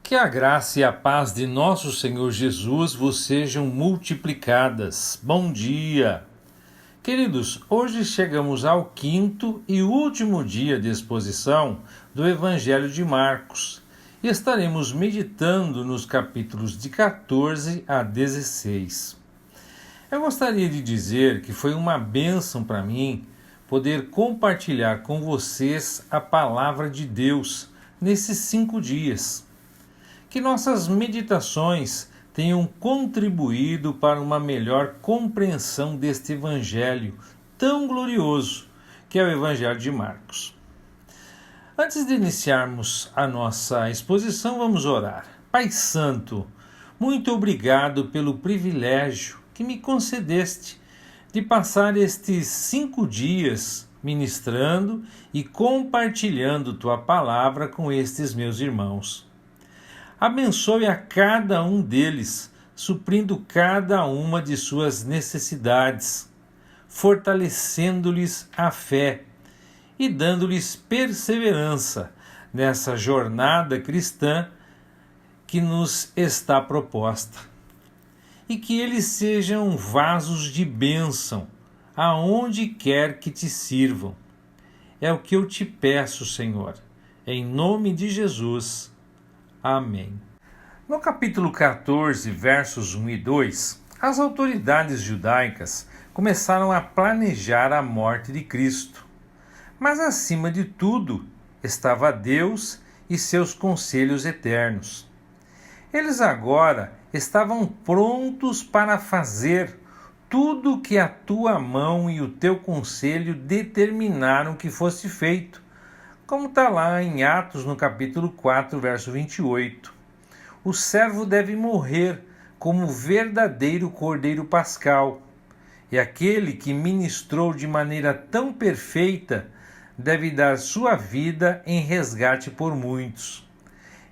Que a graça e a paz de nosso Senhor Jesus vos sejam multiplicadas. Bom dia! Queridos, hoje chegamos ao quinto e último dia de exposição do Evangelho de Marcos e estaremos meditando nos capítulos de 14 a 16. Eu gostaria de dizer que foi uma bênção para mim poder compartilhar com vocês a palavra de Deus nesses 5 dias. Que nossas meditações tenham contribuído para uma melhor compreensão deste Evangelho tão glorioso que é o Evangelho de Marcos. Antes de iniciarmos a nossa exposição, vamos orar. Pai Santo, muito obrigado pelo privilégio que me concedeste de passar estes 5 dias ministrando e compartilhando Tua palavra com estes meus irmãos. Abençoe a cada um deles, suprindo cada uma de suas necessidades, fortalecendo-lhes a fé e dando-lhes perseverança nessa jornada cristã que nos está proposta. E que eles sejam vasos de bênção, aonde quer que te sirvam. É o que eu te peço, Senhor, em nome de Jesus. Amém. No capítulo 14, versos 1 e 2, as autoridades judaicas começaram a planejar a morte de Cristo. Mas acima de tudo estava Deus e seus conselhos eternos. Eles agora estavam prontos para fazer tudo o que a tua mão e o teu conselho determinaram que fosse feito, como está lá em Atos, no capítulo 4, verso 28. O servo deve morrer como verdadeiro cordeiro pascal, e aquele que ministrou de maneira tão perfeita deve dar sua vida em resgate por muitos.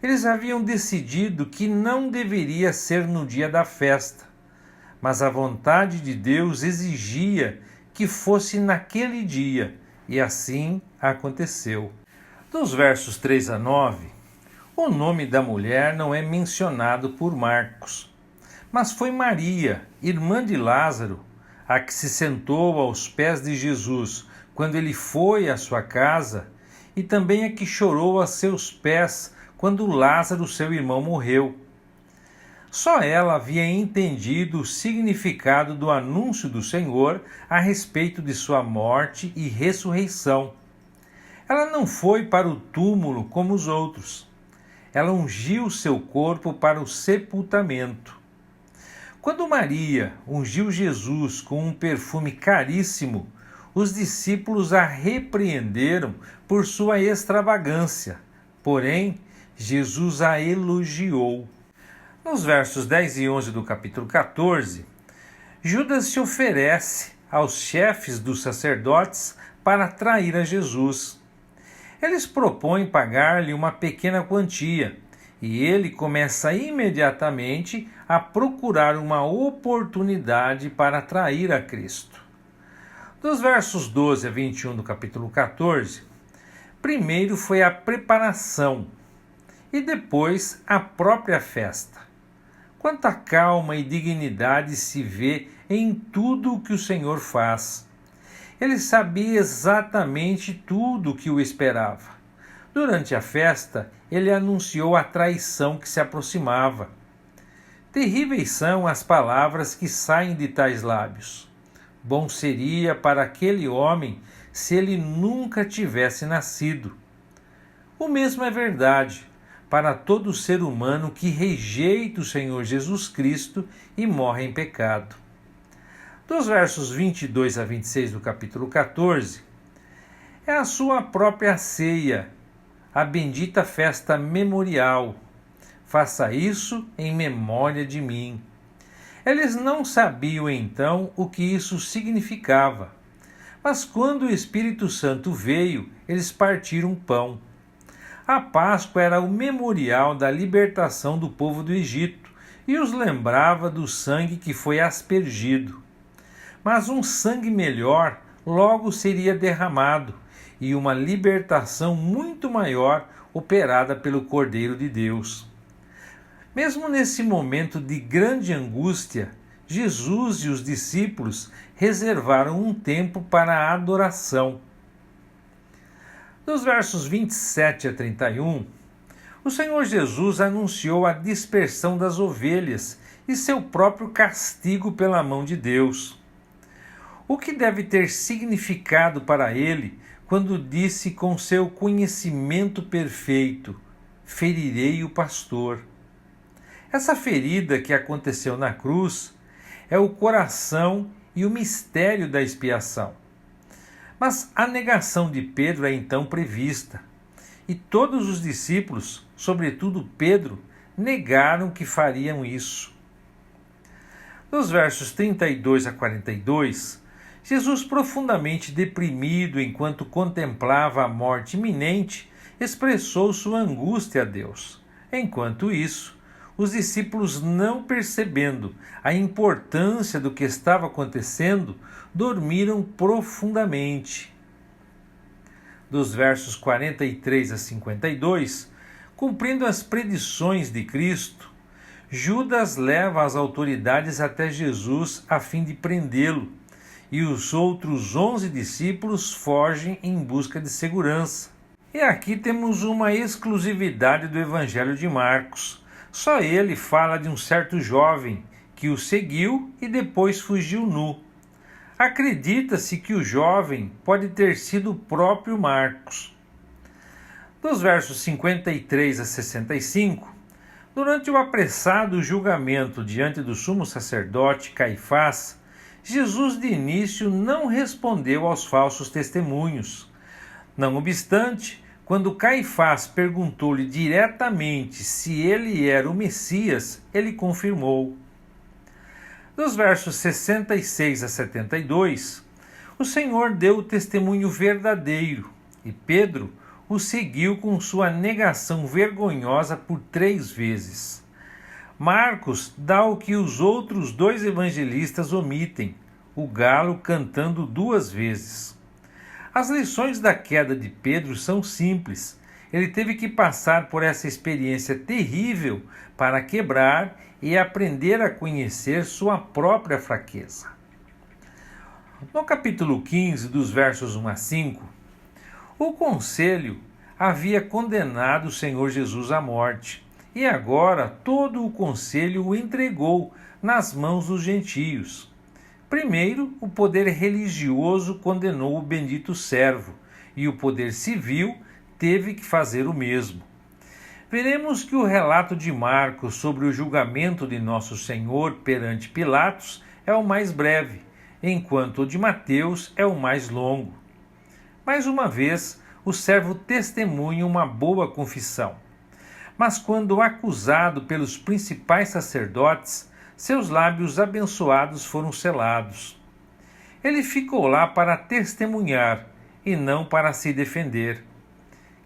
Eles haviam decidido que não deveria ser no dia da festa, mas a vontade de Deus exigia que fosse naquele dia, e assim aconteceu. Dos versos 3 a 9, o nome da mulher não é mencionado por Marcos, mas foi Maria, irmã de Lázaro, a que se sentou aos pés de Jesus quando ele foi à sua casa, e também a que chorou a seus pés quando Lázaro, seu irmão, morreu. Só ela havia entendido o significado do anúncio do Senhor a respeito de sua morte e ressurreição. Ela não foi para o túmulo como os outros. Ela ungiu seu corpo para o sepultamento. Quando Maria ungiu Jesus com um perfume caríssimo, os discípulos a repreenderam por sua extravagância. Porém, Jesus a elogiou. Nos versos 10 e 11 do capítulo 14, Judas se oferece aos chefes dos sacerdotes para trair a Jesus. Eles propõem pagar-lhe uma pequena quantia, e ele começa imediatamente a procurar uma oportunidade para trair a Cristo. Dos versos 12 a 21 do capítulo 14, primeiro foi a preparação e depois a própria festa. Quanta calma e dignidade se vê em tudo o que o Senhor faz. Ele sabia exatamente tudo o que o esperava. Durante a festa, ele anunciou a traição que se aproximava. Terríveis são as palavras que saem de tais lábios. Bom seria para aquele homem se ele nunca tivesse nascido. O mesmo é verdade para todo ser humano que rejeita o Senhor Jesus Cristo e morre em pecado. Dos versos 22 a 26 do capítulo 14, é a sua própria ceia, a bendita festa memorial. Faça isso em memória de mim. Eles não sabiam então o que isso significava, mas quando o Espírito Santo veio, eles partiram o pão. A Páscoa era o memorial da libertação do povo do Egito e os lembrava do sangue que foi aspergido. Mas um sangue melhor logo seria derramado e uma libertação muito maior operada pelo Cordeiro de Deus. Mesmo nesse momento de grande angústia, Jesus e os discípulos reservaram um tempo para a adoração. Nos versos 27 a 31, o Senhor Jesus anunciou a dispersão das ovelhas e seu próprio castigo pela mão de Deus. O que deve ter significado para ele quando disse com seu conhecimento perfeito: ferirei o pastor. Essa ferida que aconteceu na cruz é o coração e o mistério da expiação. Mas a negação de Pedro é então prevista, e todos os discípulos, sobretudo Pedro, negaram que fariam isso. Nos versos 32 a 42, Jesus, profundamente deprimido enquanto contemplava a morte iminente, expressou sua angústia a Deus. Enquanto isso, os discípulos, não percebendo a importância do que estava acontecendo, dormiram profundamente. Dos versos 43 a 52, cumprindo as predições de Cristo, Judas leva as autoridades até Jesus a fim de prendê-lo, e os outros 11 discípulos fogem em busca de segurança. E aqui temos uma exclusividade do Evangelho de Marcos. Só ele fala de um certo jovem que o seguiu e depois fugiu nu. Acredita-se que o jovem pode ter sido o próprio Marcos. Dos versos 53 a 65, durante o apressado julgamento diante do sumo sacerdote Caifás, Jesus de início não respondeu aos falsos testemunhos. Não obstante, quando Caifás perguntou-lhe diretamente se ele era o Messias, ele confirmou. Dos versos 66 a 72, o Senhor deu o testemunho verdadeiro e Pedro o seguiu com sua negação vergonhosa por 3 vezes. Marcos dá o que os outros 2 evangelistas omitem, o galo cantando 2 vezes. As lições da queda de Pedro são simples. Ele teve que passar por essa experiência terrível para quebrar e aprender a conhecer sua própria fraqueza. No capítulo 15, dos versos 1 a 5, o conselho havia condenado o Senhor Jesus à morte, e agora todo o conselho o entregou nas mãos dos gentios. Primeiro, o poder religioso condenou o bendito servo, e o poder civil teve que fazer o mesmo. Veremos que o relato de Marcos sobre o julgamento de Nosso Senhor perante Pilatos é o mais breve, enquanto o de Mateus é o mais longo. Mais uma vez, o servo testemunha uma boa confissão. Mas quando acusado pelos principais sacerdotes, seus lábios abençoados foram selados. Ele ficou lá para testemunhar e não para se defender.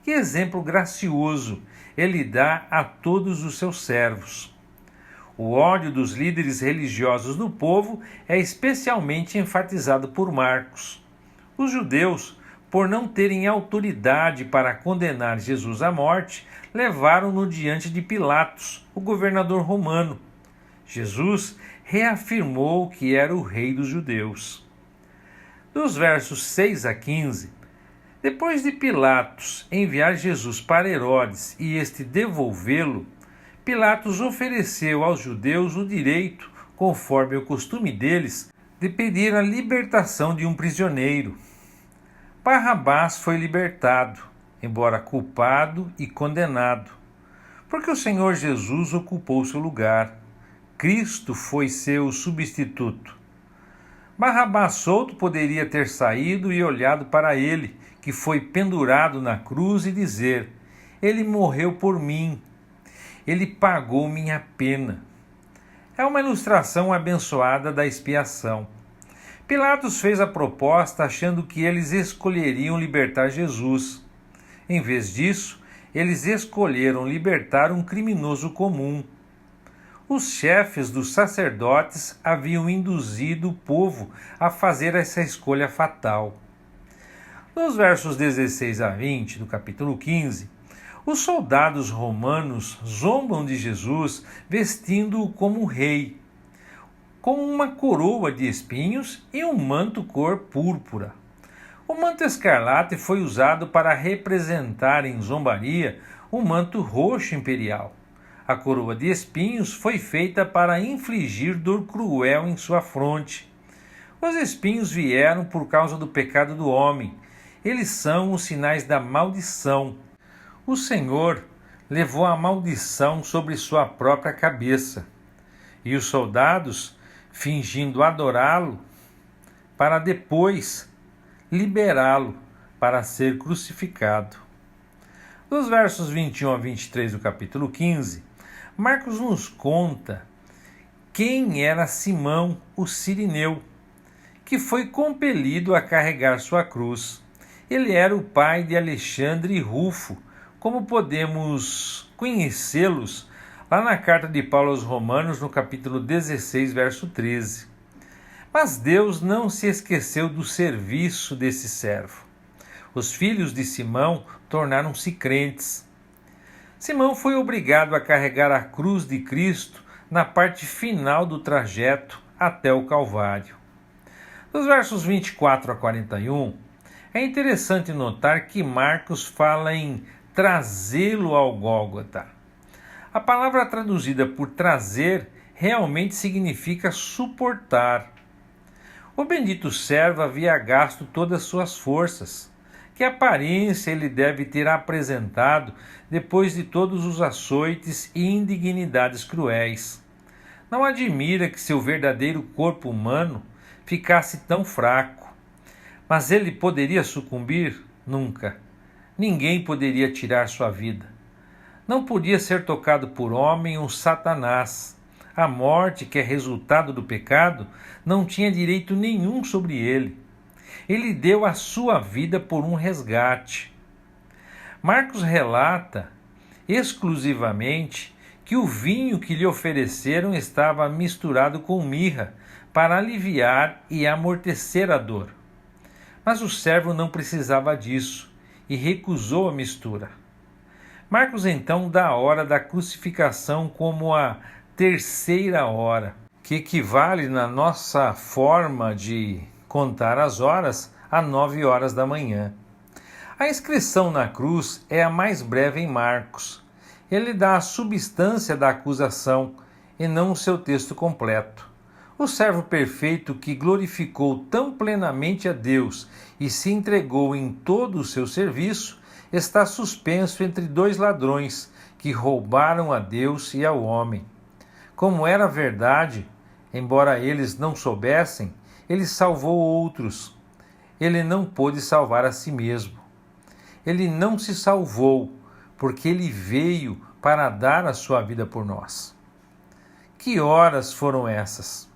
Que exemplo gracioso ele dá a todos os seus servos. O ódio dos líderes religiosos do povo é especialmente enfatizado por Marcos. Os judeus, por não terem autoridade para condenar Jesus à morte, levaram-no diante de Pilatos, o governador romano. Jesus reafirmou que era o rei dos judeus. Dos versos 6 a 15, depois de Pilatos enviar Jesus para Herodes e este devolvê-lo, Pilatos ofereceu aos judeus o direito, conforme o costume deles, de pedir a libertação de um prisioneiro. Barrabás foi libertado, embora culpado e condenado, porque o Senhor Jesus ocupou seu lugar. Cristo foi seu substituto. Barrabás solto poderia ter saído e olhado para ele, que foi pendurado na cruz, e dizer: ele morreu por mim, ele pagou minha pena. É uma ilustração abençoada da expiação. Pilatos fez a proposta achando que eles escolheriam libertar Jesus. Em vez disso, eles escolheram libertar um criminoso comum. Os chefes dos sacerdotes haviam induzido o povo a fazer essa escolha fatal. Nos versos 16 a 20 do capítulo 15, Os soldados romanos zombam de Jesus vestindo-o como rei, com uma coroa de espinhos e um manto cor púrpura. O manto escarlate foi usado para representar em zombaria o manto roxo imperial. A coroa de espinhos foi feita para infligir dor cruel em sua fronte. Os espinhos vieram por causa do pecado do homem. Eles são os sinais da maldição. O Senhor levou a maldição sobre sua própria cabeça. E os soldados, fingindo adorá-lo, para depois liberá-lo para ser crucificado. Dos versos 21 a 23 do capítulo 15, Marcos nos conta quem era Simão, o Cirineu, que foi compelido a carregar sua cruz. Ele era o pai de Alexandre e Rufo, como podemos conhecê-los lá na carta de Paulo aos Romanos, no capítulo 16, verso 13. Mas Deus não se esqueceu do serviço desse servo. Os filhos de Simão tornaram-se crentes. Simão foi obrigado a carregar a cruz de Cristo na parte final do trajeto até o Calvário. Dos versos 24 a 41, é interessante notar que Marcos fala em trazê-lo ao Gólgota. A palavra traduzida por trazer realmente significa suportar. O bendito servo havia gasto todas suas forças. Que aparência ele deve ter apresentado depois de todos os açoites e indignidades cruéis. Não admira que seu verdadeiro corpo humano ficasse tão fraco. Mas ele poderia sucumbir? Nunca. Ninguém poderia tirar sua vida. Não podia ser tocado por homem ou Satanás. A morte, que é resultado do pecado, não tinha direito nenhum sobre ele. Ele deu a sua vida por um resgate. Marcos relata exclusivamente que o vinho que lhe ofereceram estava misturado com mirra para aliviar e amortecer a dor. Mas o servo não precisava disso e recusou a mistura. Marcos então dá a hora da crucificação como a terceira hora, que equivale na nossa forma de contar as horas a 9 horas da manhã. A inscrição na cruz é a mais breve em Marcos. Ele dá a substância da acusação e não o seu texto completo. O servo perfeito que glorificou tão plenamente a Deus e se entregou em todo o seu serviço está suspenso entre dois ladrões que roubaram a Deus e ao homem. Como era verdade, embora eles não soubessem, ele salvou outros. Ele não pôde salvar a si mesmo. Ele não se salvou porque ele veio para dar a sua vida por nós. Que horas foram essas?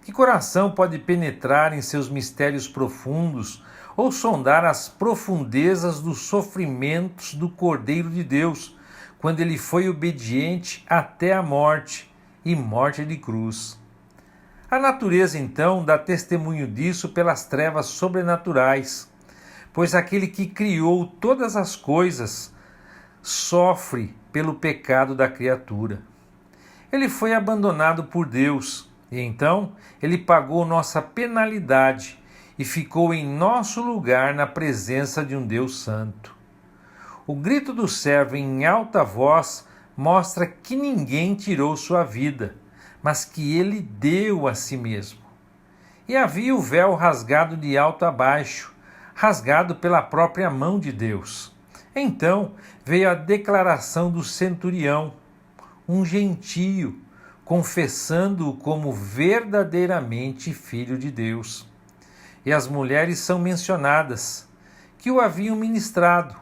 Que coração pode penetrar em seus mistérios profundos ou sondar as profundezas dos sofrimentos do Cordeiro de Deus, quando ele foi obediente até a morte e morte de cruz? A natureza, então, dá testemunho disso pelas trevas sobrenaturais, pois aquele que criou todas as coisas sofre pelo pecado da criatura. Ele foi abandonado por Deus, e então ele pagou nossa penalidade e ficou em nosso lugar na presença de um Deus santo. O grito do servo em alta voz mostra que ninguém tirou sua vida, mas que ele deu a si mesmo. E havia o véu rasgado de alto a baixo, rasgado pela própria mão de Deus. Então veio a declaração do centurião, um gentio, confessando-o como verdadeiramente filho de Deus. E as mulheres são mencionadas, que o haviam ministrado.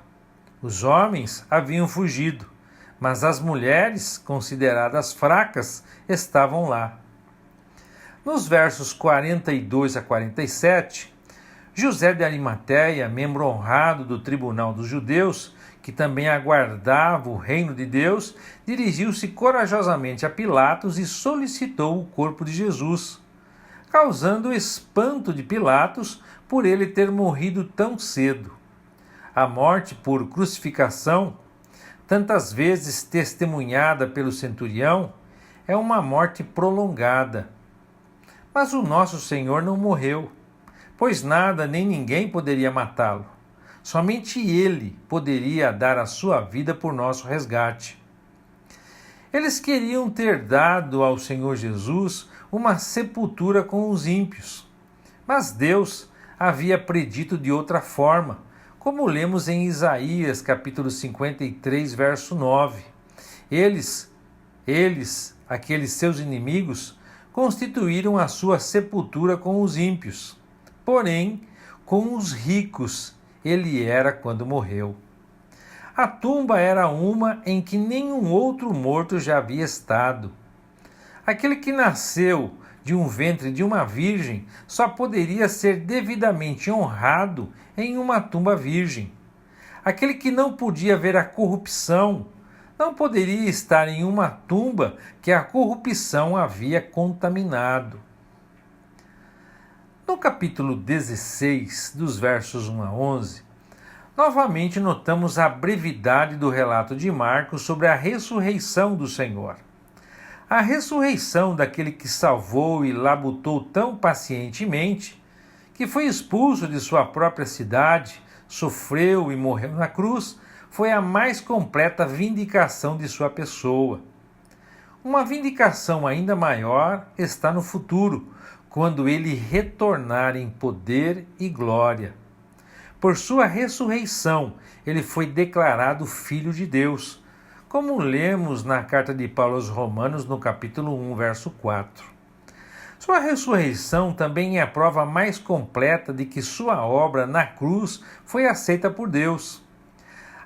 Os homens haviam fugido, mas as mulheres, consideradas fracas, estavam lá. Nos versos 42 a 47, José de Arimateia, membro honrado do tribunal dos judeus, que também aguardava o reino de Deus, dirigiu-se corajosamente a Pilatos e solicitou o corpo de Jesus, causando o espanto de Pilatos por ele ter morrido tão cedo. A morte por crucificação tantas vezes testemunhada pelo centurião, é uma morte prolongada. Mas o nosso Senhor não morreu, pois nada nem ninguém poderia matá-lo. Somente Ele poderia dar a sua vida por nosso resgate. Eles queriam ter dado ao Senhor Jesus uma sepultura com os ímpios, mas Deus havia predito de outra forma, como lemos em Isaías capítulo 53, verso 9. Eles, aqueles seus inimigos, constituíram a sua sepultura com os ímpios. Porém, com os ricos ele era quando morreu. A tumba era uma em que nenhum outro morto já havia estado. Aquele que nasceu de um ventre de uma virgem só poderia ser devidamente honrado em uma tumba virgem. Aquele que não podia ver a corrupção não poderia estar em uma tumba que a corrupção havia contaminado. No capítulo 16, dos versos 1 a 11, novamente notamos a brevidade do relato de Marcos sobre a ressurreição do Senhor. A ressurreição daquele que salvou e labutou tão pacientemente, que foi expulso de sua própria cidade, sofreu e morreu na cruz, foi a mais completa vindicação de sua pessoa. Uma vindicação ainda maior está no futuro, quando ele retornar em poder e glória. Por sua ressurreição, ele foi declarado Filho de Deus, como lemos na carta de Paulo aos Romanos, no capítulo 1, verso 4. Sua ressurreição também é a prova mais completa de que sua obra na cruz foi aceita por Deus.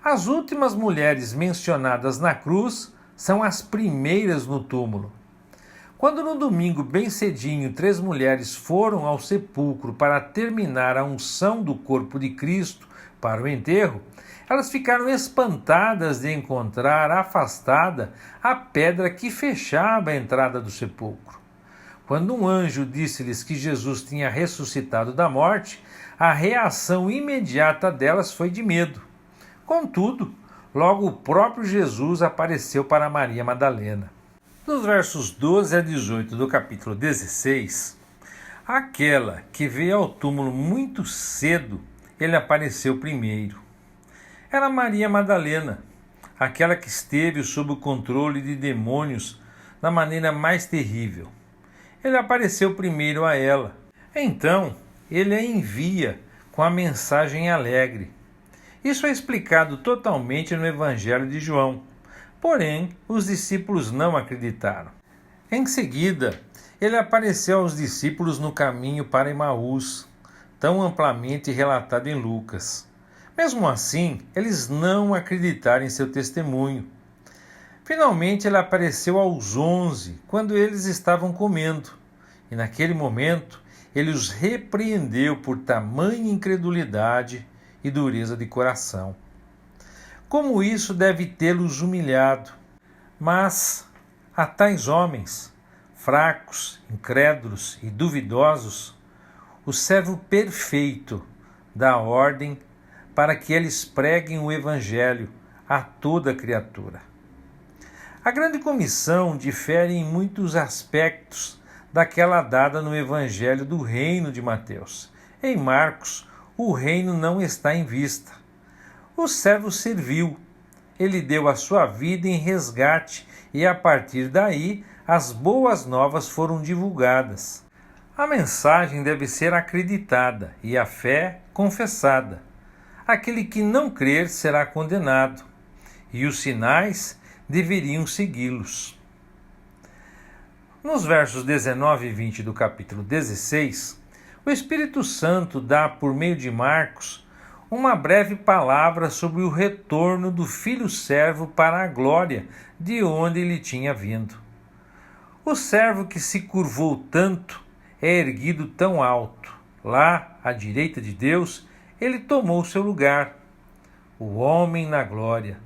As últimas mulheres mencionadas na cruz são as primeiras no túmulo. Quando no domingo bem cedinho 3 mulheres foram ao sepulcro para terminar a unção do corpo de Cristo para o enterro, elas ficaram espantadas de encontrar afastada a pedra que fechava a entrada do sepulcro. Quando um anjo disse-lhes que Jesus tinha ressuscitado da morte, a reação imediata delas foi de medo. Contudo, logo o próprio Jesus apareceu para Maria Madalena. Nos versos 12 a 18 do capítulo 16, aquela que veio ao túmulo muito cedo, ele apareceu primeiro. Era Maria Madalena, aquela que esteve sob o controle de demônios da maneira mais terrível. Ele apareceu primeiro a ela. Então, ele a envia com a mensagem alegre. Isso é explicado totalmente no Evangelho de João. Porém, os discípulos não acreditaram. Em seguida, ele apareceu aos discípulos no caminho para Emaús, tão amplamente relatado em Lucas. Mesmo assim, eles não acreditaram em seu testemunho. Finalmente, ele apareceu aos 11, quando eles estavam comendo. E naquele momento, ele os repreendeu por tamanha incredulidade e dureza de coração. Como isso deve tê-los humilhado. Mas a tais homens, fracos, incrédulos e duvidosos, o servo perfeito dá ordem para que eles preguem o Evangelho a toda criatura. A grande comissão difere em muitos aspectos daquela dada no Evangelho do Reino de Mateus. Em Marcos, o reino não está em vista. O servo serviu, ele deu a sua vida em resgate e a partir daí as boas novas foram divulgadas. A mensagem deve ser acreditada e a fé confessada. Aquele que não crer será condenado e os sinais deveriam segui-los. Nos versos 19 e 20 do capítulo 16, o Espírito Santo dá, por meio de Marcos, uma breve palavra sobre o retorno do filho servo para a glória de onde ele tinha vindo. O servo que se curvou tanto é erguido tão alto. Lá, à direita de Deus, ele tomou seu lugar, o homem na glória.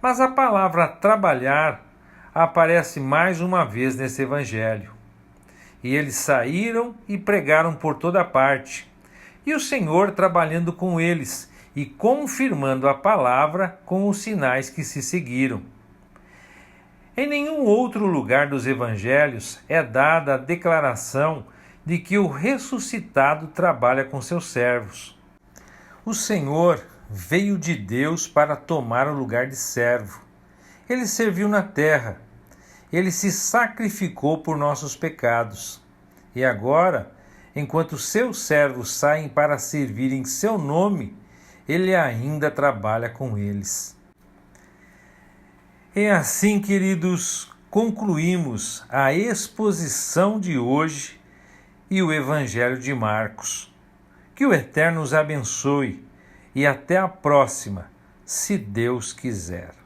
Mas a palavra trabalhar aparece mais uma vez nesse evangelho. E eles saíram e pregaram por toda parte, e o Senhor trabalhando com eles e confirmando a palavra com os sinais que se seguiram. Em nenhum outro lugar dos evangelhos é dada a declaração de que o ressuscitado trabalha com seus servos. O Senhor veio de Deus para tomar o lugar de servo. Ele serviu na terra. Ele se sacrificou por nossos pecados. E agora, enquanto seus servos saem para servir em seu nome, ele ainda trabalha com eles. E assim, queridos, concluímos a exposição de hoje e o Evangelho de Marcos. Que o Eterno os abençoe e até a próxima, se Deus quiser.